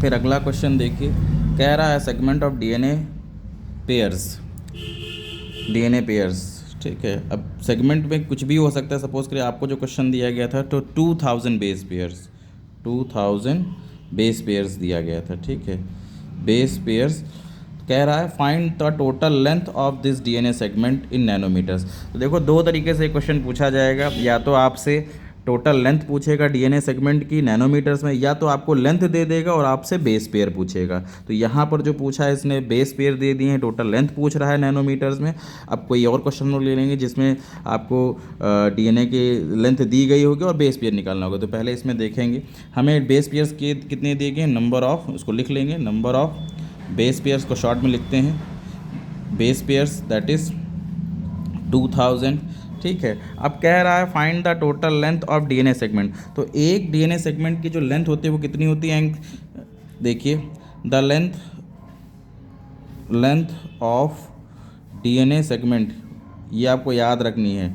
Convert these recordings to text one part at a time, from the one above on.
फिर अगला क्वेश्चन देखिए, कह रहा है सेगमेंट ऑफ डीएनए पेयर्स। ठीक है, अब सेगमेंट में कुछ भी हो सकता है। सपोज करिए आपको जो क्वेश्चन दिया गया था तो 2000 बेस पेयर्स दिया गया था। ठीक है, बेस पेयर्स कह रहा है find the total length of this DNA segment in nanometres. तो देखो दो तरीके से क्वेश्चन पूछा जाएगा, या तो आपसे टोटल लेंथ पूछेगा डीएनए सेगमेंट की नैनोमीटर्स में, या तो आपको लेंथ दे देगा और आपसे बेस पेयर पूछेगा। तो यहाँ पर जो पूछा है इसने बेस पेयर दे दिए हैं, टोटल लेंथ पूछ रहा है नैनोमीटर्स में। अब कोई और क्वेश्चन ले लेंगे जिसमें आपको डीएनए की लेंथ दी गई होगी और बेस पेयर निकालना होगा। तो पहले इसमें देखेंगे हमें बेस पेयर्स के कितने दिए गए, नंबर ऑफ, उसको लिख लेंगे, नंबर ऑफ बेस पेयर्स को शॉर्ट में लिखते हैं बेस पेयर्स, दैट इज़ 2000। ठीक है, अब कह रहा है find the total length of DNA segment. तो एक डीएनए सेगमेंट की जो लेंथ होती है वो कितनी होती है, देखिए the length of DNA segment, ये आपको याद रखनी है,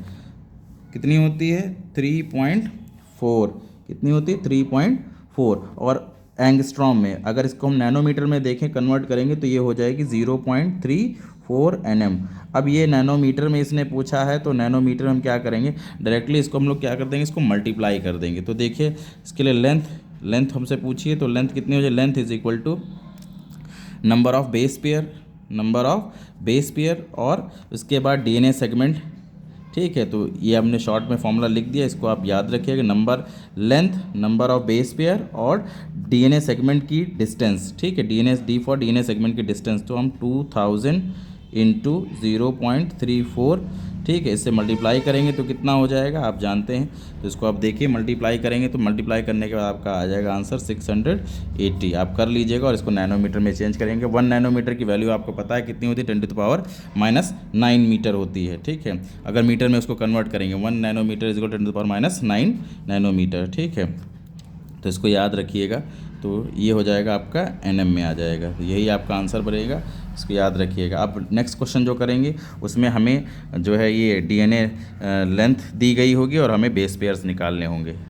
कितनी होती है 3.4। कितनी होती है 3.4। और एंगस्ट्रॉम में अगर इसको हम नैनोमीटर में देखें कन्वर्ट करेंगे तो ये हो जाएगी 0.34 nm। अब ये नैनोमीटर में इसने पूछा है तो नैनोमीटर में हम क्या करेंगे, डायरेक्टली इसको हम लोग क्या कर देंगे, इसको मल्टीप्लाई कर देंगे। तो देखिए इसके लिए लेंथ हमसे पूछिए तो लेंथ कितनी हो जाए, length is equal to number of base pair और उसके बाद डीएनए सेगमेंट। ठीक है, तो ये हमने शॉर्ट में फॉर्मूला लिख दिया, इसको आप याद रखिएगा, नंबर ऑफ बेस पेयर और डीएनए सेगमेंट की डिस्टेंस। ठीक है, डी फॉर डीएनए सेगमेंट की डिस्टेंस। तो हम 2000 इंटू 0.34, ठीक है, इससे मल्टीप्लाई करेंगे तो कितना हो जाएगा आप जानते हैं। तो इसको आप देखिए मल्टीप्लाई करेंगे तो मल्टीप्लाई करने के बाद आपका आ जाएगा आंसर 680। आप कर लीजिएगा और इसको नैनोमीटर में चेंज करेंगे। 1 नैनोमीटर की वैल्यू आपको पता है कितनी होती है, 10⁻⁹ मीटर होती है। ठीक है, अगर मीटर में उसको कन्वर्ट करेंगे 1 nanometre is equal to 10⁻⁹ nanometre. ठीक है, तो इसको याद रखिएगा। तो ये हो जाएगा आपका एनएम में आ जाएगा, तो यही आपका आंसर बनेगा, इसको याद रखिएगा। अब नेक्स्ट क्वेश्चन जो करेंगे उसमें हमें जो है ये डीएनए लेंथ दी गई होगी और हमें बेस पेयर्स निकालने होंगे।